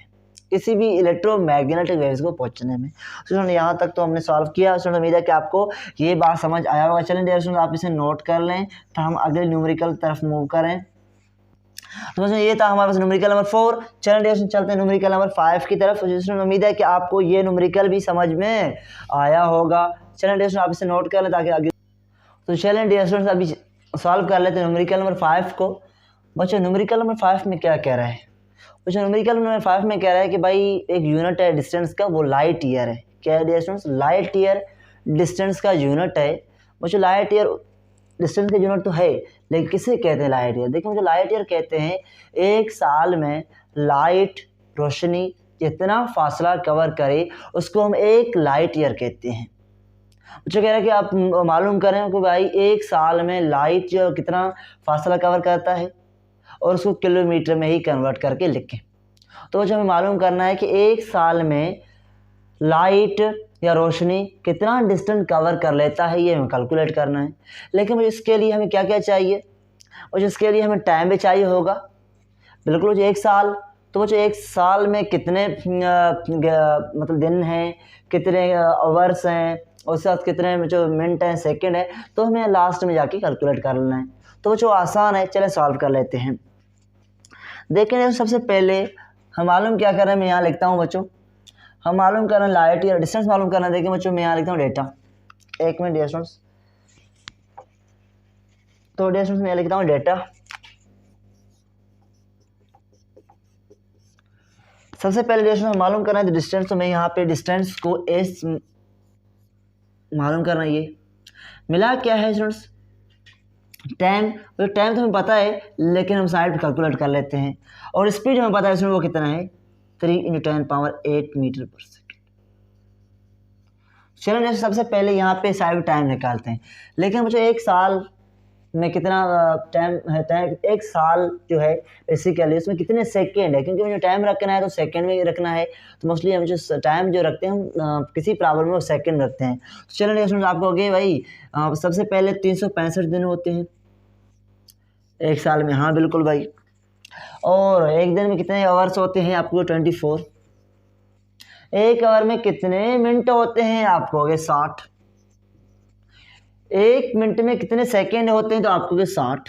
किसी भी इलेक्ट्रोमैग्नेटिक वेव्स को पहुँचने में। तो यहाँ तक तो हमने सॉल्व किया। तो उम्मीद है कि आपको ये बात समझ आया होगा। चलें डियर स्टूडेंट आप इसे नोट कर लें तो हम अगले न्यूमेरिकल तरफ मूव करें। तो बस ये था हमारे पास न्यूमेरिकल नंबर 4। चलें डियर स्टूडेंट चलते हैं न्यूमेरिकल नंबर 5 की तरफ। जिसमें उम्मीद है कि आपको ये न्यूमेरिकल भी समझ में आया होगा। चलें डियर स्टूडेंट्स आप इसे नोट कर लें ताकि आगे। तो चलें डियर स्टूडेंट्स अभी सॉल्व कर लेते हैं न्यूमेरिकल नंबर 5 को। बच्चों न्यूमेरिकल नंबर 5 में क्या कह रहा है? बच्चों न्यूमेरिकल नंबर 5 में कह रहा है कि भाई एक यूनिट है डिस्टेंस का, वो लाइट ईयर है। क्या है dear students? Light year distance का यूनिट है। बच्चों लाइट ईयर डिस्टेंस का यूनिट तो है, लेकिन किसे कहते हैं लाइट ईयर? देखिए मुझे लाइट ईयर कहते हैं एक साल में लाइट रोशनी जितना फासला कवर करे उसको हम एक लाइट ईयर कहते हैं। जो कह रहा है कि आप मालूम करें कि भाई एक साल में लाइट जो कितना फासला कवर करता है और उसको किलोमीटर में ही कन्वर्ट करके लिखें। तो जो हमें मालूम करना है कि एक साल में लाइट या रोशनी कितना डिस्टेंस कवर कर लेता है, ये हमें कैलकुलेट करना है। लेकिन मुझे इसके लिए हमें क्या क्या चाहिए? और इसके लिए हमें टाइम भी चाहिए होगा। बिल्कुल जो एक साल, तो वो जो एक साल में कितने मतलब दिन हैं, कितने आवर्स हैं, और साथ कितने जो मिनट हैं, सेकंड है, तो हमें लास्ट में जाके कैलकुलेट कर लेना है। तो वो जो आसान है, चले सॉल्व कर लेते हैं। देखें सबसे पहले हम मालूम क्या कर रहे हैं, मैं यहाँ लिखता हूँ बच्चों, हम मालूम कर रहे हैं लाइट या डिस्टेंस मालूम करना है। देखिए बच्चों मैं यहाँ लिखता हूँ डेटा, एक मिनट डियर स्टूडेंट्स। तो डियर स्टूडेंट्स मैं लिखता हूँ डेटा। सबसे पहले डियर स्टूडेंट्स मालूम करना है तो डिस्टेंस, तो मैं यहाँ पे डिस्टेंस को एस मालूम करना। ये मिला क्या है स्टूडेंट्स? टाइम। तो टाइम तो हमें पता है, लेकिन हम साइड पर कैलकुलेट कर लेते हैं। और स्पीड हमें पता है स्टूडेंट वो कितना है, 3 × 10⁸ मीटर पर सेकेंड। चलो सबसे पहले यहाँ पे साइड टाइम निकालते हैं। लेकिन मुझे एक साल में कितना टाइम है, एक साल जो है बेसिकली उसमें कितने सेकेंड है, क्योंकि मुझे टाइम रखना है तो सेकेंड में ही रखना है। तो मोस्टली हम जो टाइम जो रखते हैं हम किसी प्रॉब्लम में वो सेकेंड रखते हैं। तो चलो नेक्स्ट आपको हो गए भाई सबसे पहले 365 दिन होते हैं एक साल में। हाँ बिल्कुल भाई। और एक दिन में कितने आवर्स होते हैं? आपको 24। एक आवर में कितने मिनट होते हैं? आपको हो गए 60। एक मिनट में कितने सेकेंड होते हैं? तो आपको के 60।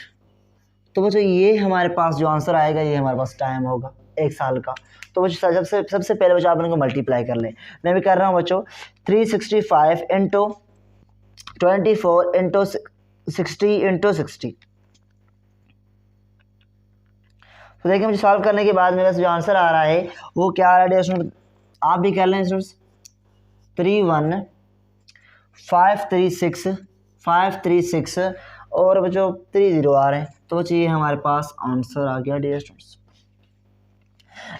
तो बच्चों ये हमारे पास जो आंसर आएगा ये हमारे पास टाइम होगा एक साल का। तो बच्चों सबसे पहले बच्चों आप इनको मल्टीप्लाई कर लें। मैं भी कर रहा हूँ बच्चों, 365 × 24 × 60 × 60। तो देखिए मुझे सॉल्व करने के बाद मेरे पास जो आंसर आ रहा है वो क्या आ रहा है? आप भी कर लें स्टूडेंट्स। 31536 और बच्चों 30 आ रहे हैं। तो बच्चों ये हमारे पास आंसर आ गया डियर स्टूडेंट्स।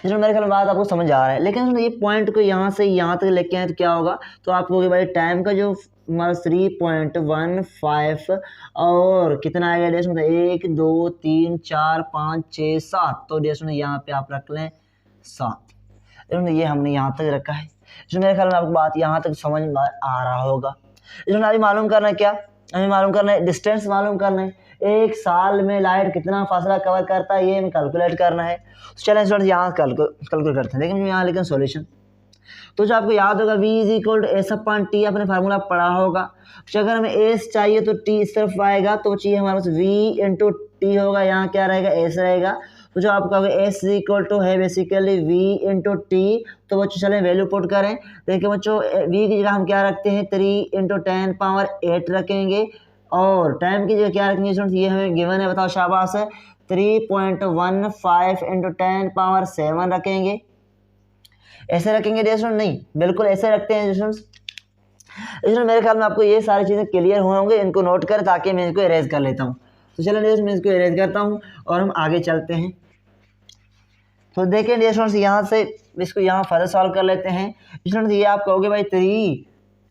इसमें मेरे ख्याल बात आपको समझ आ रहा है। लेकिन ये पॉइंट को यहाँ से यहाँ तक लेके आए तो क्या होगा? तो आपको भाई टाइम का जो 3.15 और कितना आएगा डियर स्टूडेंट? 1 2 3 4 5 6 7। तो डियर स्टूडेंट यहाँ पे आप रख लें 7। ये हमने यहाँ तक रखा है। इसमें मेरे ख्याल में आपको बात यहाँ तक समझ में आ रहा होगा। इसमें अभी मालूम करना है क्या? हमें मालूम करना है डिस्टेंस मालूम करना है। एक साल में लाइट कितना फासला कवर करता है ये हमें कैलकुलेट करना है। तो चलें स्टूडेंट्स यहाँ कैलकुलेट करते हैं। लेकिन यहाँ लिखें सॉल्यूशन। तो जो आपको याद होगा V = S/T आपने फार्मूला पढ़ा होगा। तो अगर हमें S चाहिए तो T इस तरफ आएगा, तो चाहिए हमारे पास V × T होगा, यहाँ क्या रहेगा? S रहेगा। तो जो आपका S = है बेसिकली V × T। तो बच्चों चलें वैल्यू पुट करें। देखिए बच्चों V की जगह हम क्या रखते हैं? 3 × 10⁸ रखेंगे। और टाइम की जगह क्या रखेंगे स्टूडेंट्स? ये हमें गिवन है, बताओ शाबाश है। 3.15 × 10⁷ रखेंगे। ऐसे रखेंगे डियर स्टूडेंट? नहीं, बिल्कुल ऐसे रखते हैं स्टूडेंट्स। इसमें मेरे ख्याल में आपको ये सारी चीज़ें क्लियर हुए होंगे। इनको नोट करें ताकि मैं इसको इरेज कर लेता हूँ। तो चलो डियर मैं इसको इरेज करता हूँ और हम आगे चलते हैं। तो देखें डियर स्टूडेंट्स यहाँ से इसको यहाँ फर्दर सॉल्व कर लेते हैं। स्टूडेंट्स ये आप कहोगे भाई 3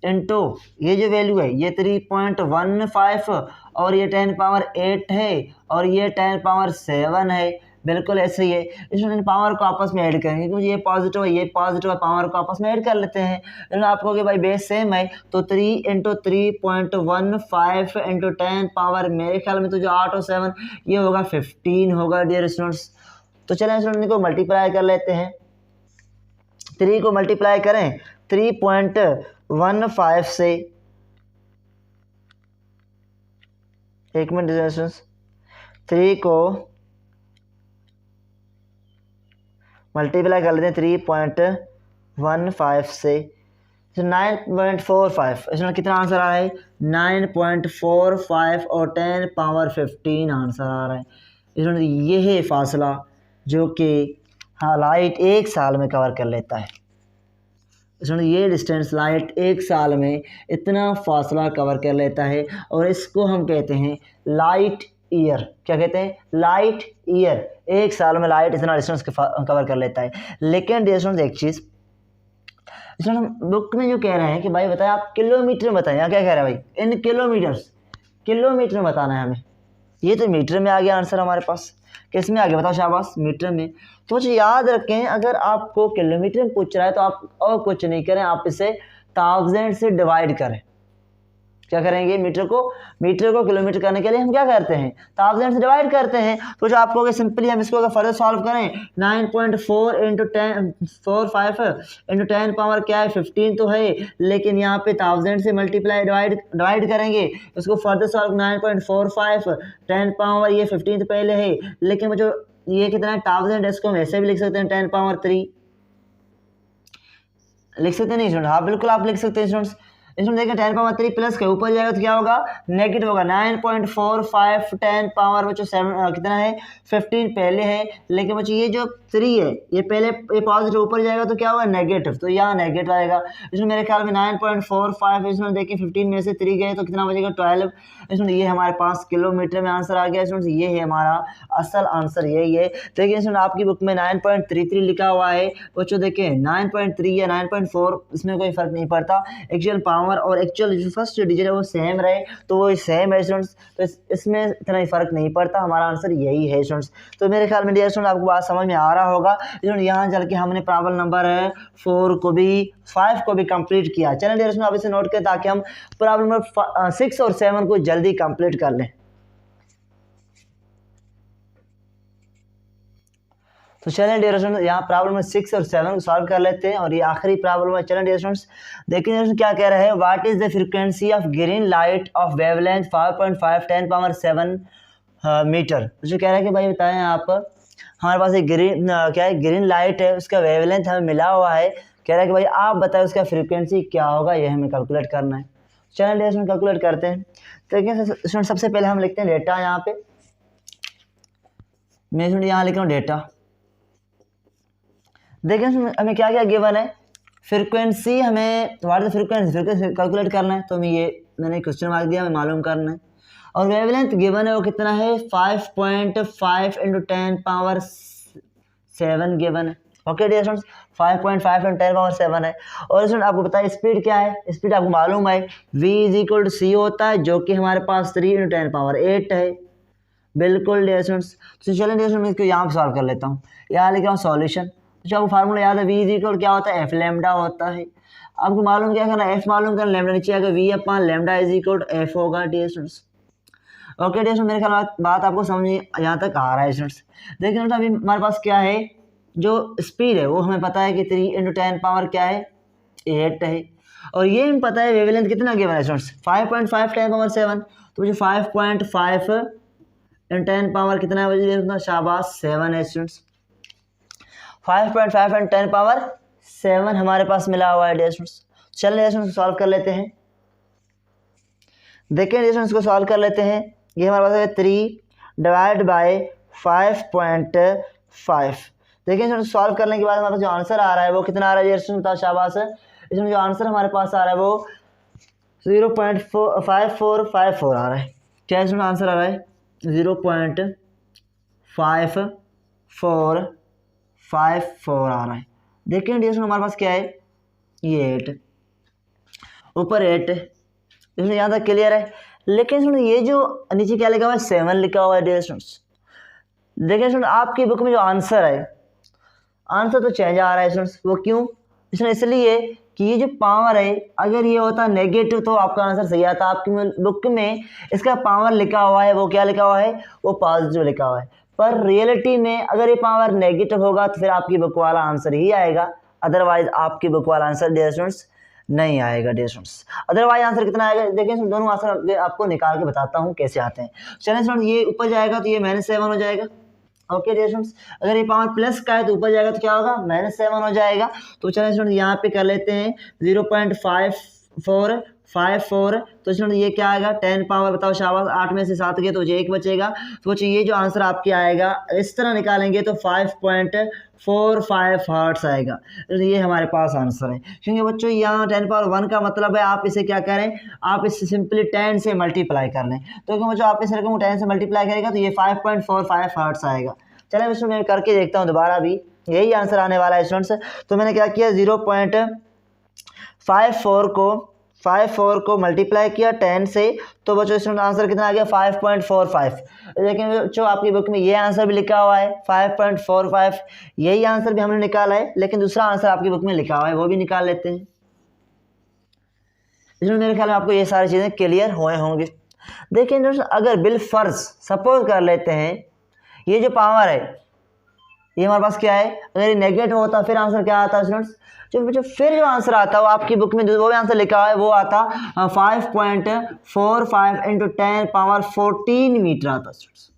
× ये जो वैल्यू है ये 3.15 और ये 10⁸ है और ये 10⁷ है। बिल्कुल ऐसे ही है। इसमें पावर को आपस में ऐड करेंगे क्योंकि ये पॉजिटिव है ये पॉजिटिव है, पावर को आपस में ऐड कर लेते हैं। लेकिन आप कहोगे भाई बेस सेम है तो 3 × 3.15 × 10 मेरे ख्याल में तो जो 8 और 7 ये होगा 15 होगा डियर स्टूडेंट्स। तो चलें स्टूडेंट को मल्टीप्लाई कर लेते हैं। 3 को मल्टीप्लाई करें 3.15 से, एक मिनट स्टूडेंट्स, 3 को मल्टीप्लाई कर लेते हैं 3.15 से। 9.45, इसमें कितना आंसर आ रहा है 9.45 और 10 पावर 15 आंसर आ रहा है। इसमें ये है फासला जो कि हाँ लाइट एक साल में कवर कर लेता है। इसमें ये डिस्टेंस लाइट एक साल में इतना फासला कवर कर लेता है और इसको हम कहते हैं लाइट ईयर। क्या कहते हैं? Light year. एक साल में लाइट इतना डिस्टेंस कवर कर लेता है। लेकिन डिस्टेंस एक चीज़ इसमें हम बुक में जो कह रहे हैं कि भाई बताए आप किलोमीटर में बताएं। यहाँ क्या कह रहा है भाई? इन किलोमीटर्स, किलोमीटर में बताना है हमें। ये तो मीटर में आ गया आंसर हमारे पास। किस में आ गया बताओ शाबाश? मीटर में। तो मुझे याद रखें अगर आपको किलोमीटर में पूछ रहा है तो आप और कुछ नहीं करें, आप इसे 1000 से डिवाइड करें। क्या करेंगे? मीटर को किलोमीटर करने के लिए हम क्या करते हैं? 1000 से डिवाइड करते हैं। तो जो आपको सिंपली हम इसको अगर फर्दर सॉल्व करें 9.4 इंटू 10 पावर क्या है 15 तो है, लेकिन यहाँ पे 1000 से मल्टीप्लाई डिवाइड करेंगे। इसको फर्दर सॉल्व 9.45 10 पावर ये 15 तो पहले है, लेकिन मुझे ये कितना है 1000, इसको हम ऐसे भी लिख सकते हैं 10 पावर 3 लिख सकते नहीं स्टूडेंट? हाँ बिल्कुल आप लिख सकते हैं स्टूडेंट्स। इसमें देखिए 10 पावर 3 प्लस के ऊपर जाएगा तो क्या होगा? नेगेटिव होगा। 9.45 10 पावर बच्चों 7 कितना है 15 पहले है, लेकिन बच्चों ये जो 3 है ये पहले ये पॉजिटिव ऊपर जाएगा तो क्या होगा? नेगेटिव। तो यहाँ नेगेटिव आएगा। इसमें मेरे ख्याल में 9.45 इसमें देखिए 15 में से 3 गए तो कितना बचेगा 12। इसमें ये हमारे पास किलोमीटर में आंसर आ गया। इसमें ये है हमारा असल आंसर यही है। देखिए इसमें आपकी बुक में 9.33 लिखा हुआ है बच्चों। देखिए 9.3 या 9.4 इसमें कोई फर्क नहीं पड़ता। एक्चुअल पावर और एक्चुअल जो फर्स्ट डिजिट है वो सेम रहे तो वो सेम है स्टूडेंट्स, तो इसमें इतना ही फर्क नहीं पड़ता। हमारा आंसर यही है स्टूडेंट्स। तो मेरे ख्याल में डियर स्टूडेंट आपको बात समझ में आ रहा होगा। यहाँ चल के हमने प्रॉब्लम नंबर 5 को भी कंप्लीट किया। चलें डियर स्टूडेंट आप इसे नोट करें ताकि हम प्रॉब्लम नंबर 6 और 7 को जल्दी कंप्लीट कर लें। तो चलें डियर स्टूडेंट्स यहाँ प्रॉब्लम नंबर 6 और 7 को सॉल्व कर लेते हैं और ये आखिरी प्रॉब्लम है। चलें डियर स्टूडेंट्स देखिए डियर क्या कह रहा है। What is the frequency of green light of wavelength 5.5 10 power 7 meter. जो कह रहा है कि भाई बताएं आप हमारे पास एक ग्रीन क्या है ग्रीन लाइट है, उसका वेवलेंथ हमें मिला हुआ है। कह रहा है कि भाई आप बताएं उसका फ्रीक्वेंसी क्या होगा, ये हमें कैलकुलेट करना है। चलें डियर स्टूडेंट कैलकुलेट करते हैं। तो देखिए स्टूडेंट सबसे पहले हम लिखते हैं डेटा। यहाँ पे मैं स्टूडेंट यहाँ लिख रहा हूँ डेटा। देखिए हमें क्या क्या गिवन है। फ्रीक्वेंसी हमें व्हाट इज फ्रीक्वेंसी कैलकुलेट करना है, तो हमें ये मैंने क्वेश्चन मार्क दिया, हमें मालूम करना है। और वेवलेंथ गिवन है वो कितना है 5.5 इंटू 10 पावर 7 गिवन है। Okay dear students 5.5 into 10 power 7 है। और स्टूडेंट आपको पता है स्पीड क्या है? स्पीड आपको मालूम है v इज सी होता है, जो कि हमारे पास 3 इंटू 10 पावर 8 है। बिल्कुल डियर स्टूडेंट्स। तो चलें डियर स्टूडेंट इसको यहाँ पर सॉल्व कर लेता हूँ। यहाँ लिख रहा हूँ सॉल्यूशन। जो आपको फार्मूला याद है v इज इक्वल क्या होता है? एफ लैम्डा होता है। आपको मालूम क्या करना है? एफ मालूम करना, लैम्डा नीचे आएगा, v upon lambda is equal to F dear students. Okay dear student मेरे ख्याल बात आपको समझ यहाँ तक आ रहा है स्टूडेंट्स। देखिए स्टूडेंट अभी हमारे पास क्या है, जो स्पीड है वो हमें पता है कि 3 इंटू 10 पावर क्या है 8 है। और ये हमें पता है वेवलेंथ कितना गिवन है स्टूडेंट्स 5.5 10 पावर 7। तो मुझे 5.5 इंटू 10 पावर कितना है? शाबाश 7 है स्टूडेंट्स। 5.5 एंड 10 पावर 7 हमारे पास मिला हुआ है डियर स्टूडेंट्स। चलिए स्टूडेंट्स सॉल्व कर लेते हैं। देखिए डियर स्टूडेंट्स को सॉल्व कर लेते हैं। ये हमारे पास है 3 डिवाइड बाय 5.5। देखिए स्टूडेंट्स सॉल्व करने के बाद हमारे पास जो आंसर आ रहा है वो कितना आ रहा है डियर स्टूडेंट्स? बताओ शाबाश है। इसमें जो आंसर हमारे पास आ रहा है वो 0.5454 आ रहा है। क्या इसमें आंसर आ रहा है? 0.5454 आ रहा है। देखिए डियर स्टूडेंट हमारे पास क्या है? ये 8 ऊपर 8 इसमें यहाँ तक क्लियर है। लेकिन स्टूडेंट ये जो नीचे क्या लिखा हुआ है 7 लिखा हुआ है डियर स्टूडेंट्स। देखिए स्टूडेंट आपकी बुक में जो आंसर है आंसर तो चेंज आ रहा है स्टूडेंट्स। वो क्यों? इसलिए कि ये जो पावर है अगर ये होता नेगेटिव तो आपका आंसर सही आता। आपकी बुक में इसका पावर लिखा हुआ है वो क्या लिखा हुआ है? वो पॉजिटिव लिखा हुआ है। पर रियलिटी में अगर ये पावर नेगेटिव होगा तो फिर आपकी बुक वाला आंसर ही आएगा, अदरवाइज आपकी बुक वाला आंसर डियर स्टूडेंट्स नहीं आएगा डियर स्टूडेंट्स। अदरवाइज आंसर कितना आएगा? देखिए दोनों आंसर आपको निकाल के बताता हूँ कैसे आते हैं। चलिए स्टूडेंट ये ऊपर जाएगा तो ये -7 हो जाएगा ओके डियर स्टूडेंट्स, अगर ये पावर प्लस का है तो ऊपर जाएगा तो क्या होगा -7 हो जाएगा। तो चलिए स्टूडेंट यहाँ पे कर लेते हैं 0.5454। तो स्टूडेंट ये क्या आएगा 10 पावर, बताओ शाबाश, 8 में से 7 गए तो ये 1 बचेगा। तो बच्चों ये जो आंसर आपके आएगा इस तरह निकालेंगे तो 5.45 हर्ट्स आएगा। तो ये हमारे पास आंसर है, क्योंकि बच्चों यहाँ 10 पावर 1 का मतलब है आप इसे क्या करें, आप इसे सिंपली 10 से मल्टीप्लाई कर लें। तो क्योंकि बच्चों आप इसे रकम 10 से मल्टीप्लाई करेगा तो ये 5.45 हर्ट्स आएगा। चलिए बच्चों मैं करके देखता हूँ दोबारा भी, यही आंसर आने वाला है स्टूडेंट्स। तो मैंने क्या किया 0.54 को मल्टीप्लाई किया 10 से, तो बच्चों स्टूडेंट आंसर कितना आ गया 5.45। लेकिन बच्चों आपकी बुक में ये आंसर भी लिखा हुआ है 5.45, यही आंसर भी हमने निकाला है, लेकिन दूसरा आंसर आपकी बुक में लिखा हुआ है, वो भी निकाल लेते हैं। इसमें मेरे ख्याल में आपको ये सारी चीज़ें क्लियर हुए होंगे। देखिए दोस्तों, अगर बिल फर्ज सपोज कर लेते हैं ये जो पावर है ये हमारे पास क्या है, अगर ये नेगेटिव होता फिर आंसर क्या आता है स्टूडेंट्स, जो फिर जो आंसर आता है वो आपकी बुक में वो भी आंसर लिखा हुआ है, वो आता 5.45 × 10⁻14 मीटर आता स्टूडेंट्स,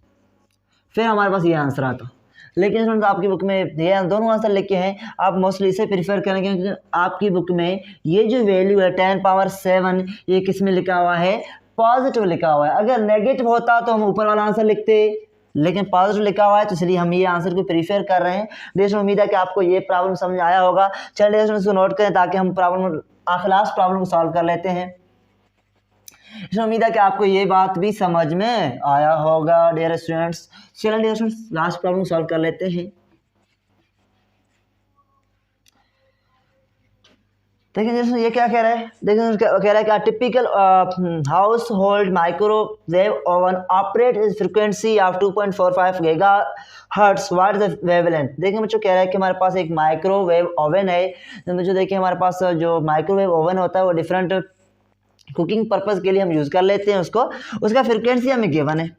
फिर हमारे पास ये आंसर आता। लेकिन स्टूडेंट्स आपकी बुक में ये दोनों आंसर लिखे हैं, आप मोस्टली इसे प्रीफर करेंगे क्योंकि आपकी बुक में ये जो वैल्यू है 10⁻7 ये किस में लिखा हुआ है, पॉजिटिव लिखा हुआ है। अगर नेगेटिव होता तो हम ऊपर वाला आंसर लिखते, लेकिन पॉजिटिव लिखा हुआ है तो इसलिए हम ये आंसर को प्रीफर कर रहे हैं। दोस्तों उम्मीद है कि आपको ये प्रॉब्लम समझ आया होगा। चलिए दोस्तों इसको नोट करें ताकि हम लास्ट प्रॉब्लम को सॉल्व कर लेते हैं। इसमें उम्मीद है कि आपको ये बात भी समझ में आया होगा डियर स्टूडेंट्स। चलिए dear students last problem solve कर लेते हैं। देखिए दोस्तों ये क्या कह रहा है, देखिए कह रहा है कि typical house hold microwave oven operate is frequency of 2.45 gigahertz, what is the wavelength. देखिए बच्चों कह रहा है कि हमारे पास एक माइक्रोवेव ओवन है। बच्चों देखिए हमारे पास जो माइक्रोवेव ओवन होता है वो डिफरेंट कुकिंग पर्पज़ के लिए हम यूज़ कर लेते हैं उसको, उसका फ्रिक्वेंसी हमें गिवन है।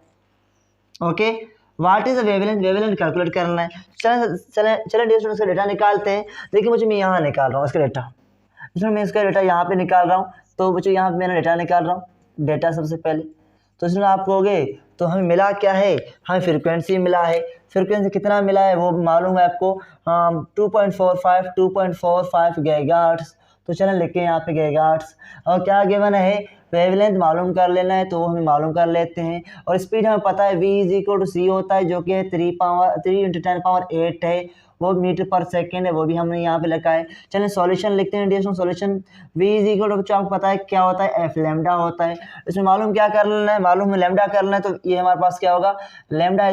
Okay, what is the wavelength, wavelength calculate करना है। चलें डियर स्टूडेंट्स का डेटा निकालते हैं। देखिए मुझे मैं यहाँ निकाल रहा हूँ इसका डेटा, इसमें मैं इसका डेटा यहाँ पे निकाल रहा हूँ। तो बच्चों यहाँ पे मैंने डेटा निकाल रहा हूँ, डेटा सबसे पहले। तो इसमें आप कहोगे तो हमें मिला क्या है, हमें फ्रीक्वेंसी मिला है। फ्रीक्वेंसी कितना मिला है वो मालूम है आपको, 2.45 गीगाहर्ट्ज। तो चलें लिखें यहाँ पे गीगाहर्ट्ज। और क्या गिवन है, वेवलेंथ मालूम कर लेना है, तो वो हमें मालूम कर लेते हैं। और स्पीड हमें पता है v = c होता है, जो कि 3 × 10⁸ है, वो मीटर पर सेकेंड है, वो भी हमने यहाँ पे लिखा है। चलें सॉल्यूशन लिखते हैं डियर स्टूडेंट। सॉल्यूशन v बच्चों आपको पता है क्या होता है, एफ लैम्डा होता है। इसमें मालूम क्या कर लेना है, मालूम है लैम्डा कर लेना है, तो ये हमारे पास क्या होगा, लैम्डा =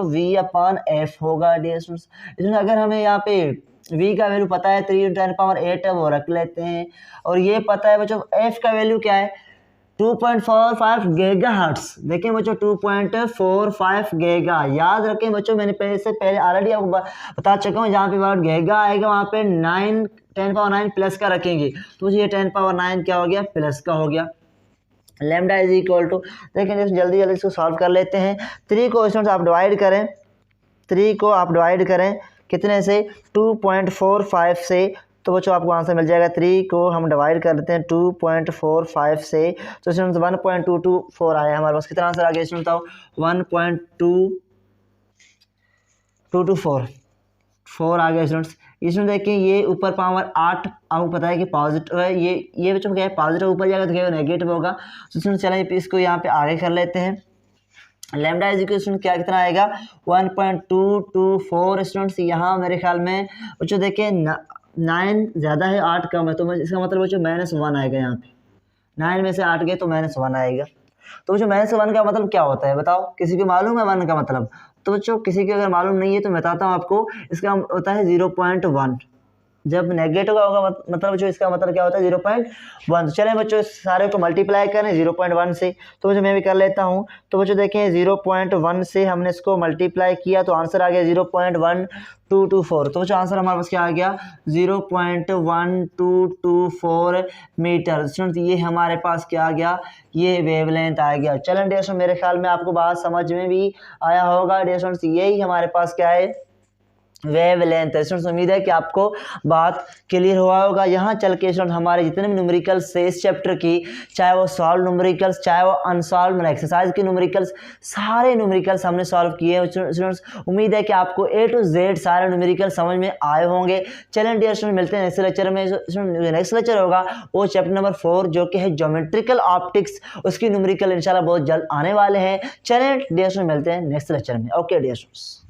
v/f होगा डियर स्टूडेंट्स। इसमें अगर हमें यहाँ पे v का वैल्यू पता है 3 × 10⁸ है, वो रख लेते हैं। और ये पता है बच्चों f का वैल्यू क्या है, 2.45 गीगाहर्ट्ज। देखिए बच्चों 2.45 गीगा, याद रखें बच्चों, मैंने पहले ऑलरेडी आपको बता चुका हूँ, जहाँ पे वर्ड गीगा आएगा वहाँ पे 10⁻9 प्लस का रखेंगे, तो ये 10⁻9 क्या हो गया, प्लस का हो गया। लैम्डा = देखिए जल्दी इसको सॉल्व कर लेते हैं। 3 को स्टूडेंट्स आप डिवाइड करें, 3 को आप डिवाइड करें कितने से, 2.45 से, तो बच्चों आपको आंसर मिल जाएगा। 3 को हम डिवाइड कर देते हैं 2.45 से, तो स्टूडेंट्स 1.224 आया हमारे पास। कितना आंसर आ गया स्टूडेंट, बताओ 1.2224 आ गया स्टूडेंट्स। इसमें देखिए ये ऊपर पावर 8 आपको पता है कि पॉजिटिव है, ये बच्चों क्या है, पॉजिटिव ऊपर जाएगा तो क्या नेगेटिव होगा। तो स्टूडेंट चलिए इसको यहाँ पे आगे कर लेते हैं। लैम्डा = क्या कितना आएगा, 1.224 स्टूडेंट्स। यहाँ मेरे ख्याल में बच्चों देखिए 9 ज़्यादा है 8 कम है, तो इसका मतलब बच्चों -1 आएगा। यहाँ पे 9 में से 8 गए तो -1 आएगा। तो बच्चों -1 का मतलब क्या होता है बताओ, किसी को मालूम है 1 का मतलब? तो बच्चों किसी को अगर मालूम नहीं है तो मैं बताता हूँ आपको, इसका होता है 0.1। जब नेगेटिव का होगा मतलब जो इसका मतलब क्या होता है 0.1। चलें बच्चों इस सारे को मल्टीप्लाई करें 0.1 से, तो बच्चों मैं भी कर लेता हूं। तो बच्चों देखें 0.1 से हमने इसको मल्टीप्लाई किया तो आंसर आ गया 0.1224। तो बच्चों आंसर हमारे पास क्या आ गया, 0.1224 मीटर। स्टूडेंट्स ये हमारे पास क्या आ गया, ये वेवलेंथ आ गया। चलें डियर स्टूडेंट मेरे ख्याल में आपको बात समझ में भी आया होगा डियर स्टूडेंट्स। यही हमारे पास क्या है, वेवलेंथ। स्टूडेंट्स उम्मीद है कि आपको बात क्लियर हुआ होगा। यहाँ चल के स्टूडेंट हमारे जितने भी न्यूमेरिकल्स है इस चैप्टर की, चाहे वो सॉल्व न्यूमेरिकल्स, चाहे वो अनसॉल्व एक्सरसाइज के न्यूमेरिकल्स, सारे न्यूमेरिकल्स हमने सॉल्व किए हैं। स्टूडेंट्स उम्मीद है कि आपको A to Z सारे न्यूमेरिकल समझ में आए होंगे। चलें डियर स्टूडेंट, मिलते हैं नेक्स्ट लेक्चर में। नेक्स्ट लेक्चर होगा वो चैप्टर नंबर 4 जो कि है ज्योमेट्रिकल ऑप्टिक्स, उसकी न्यूमेरिकल इंशाल्लाह बहुत जल्द आने वाले हैं। चलें डियर स्टूडेंट, मिलते हैं नेक्स्ट लेक्चर में। Okay dear students.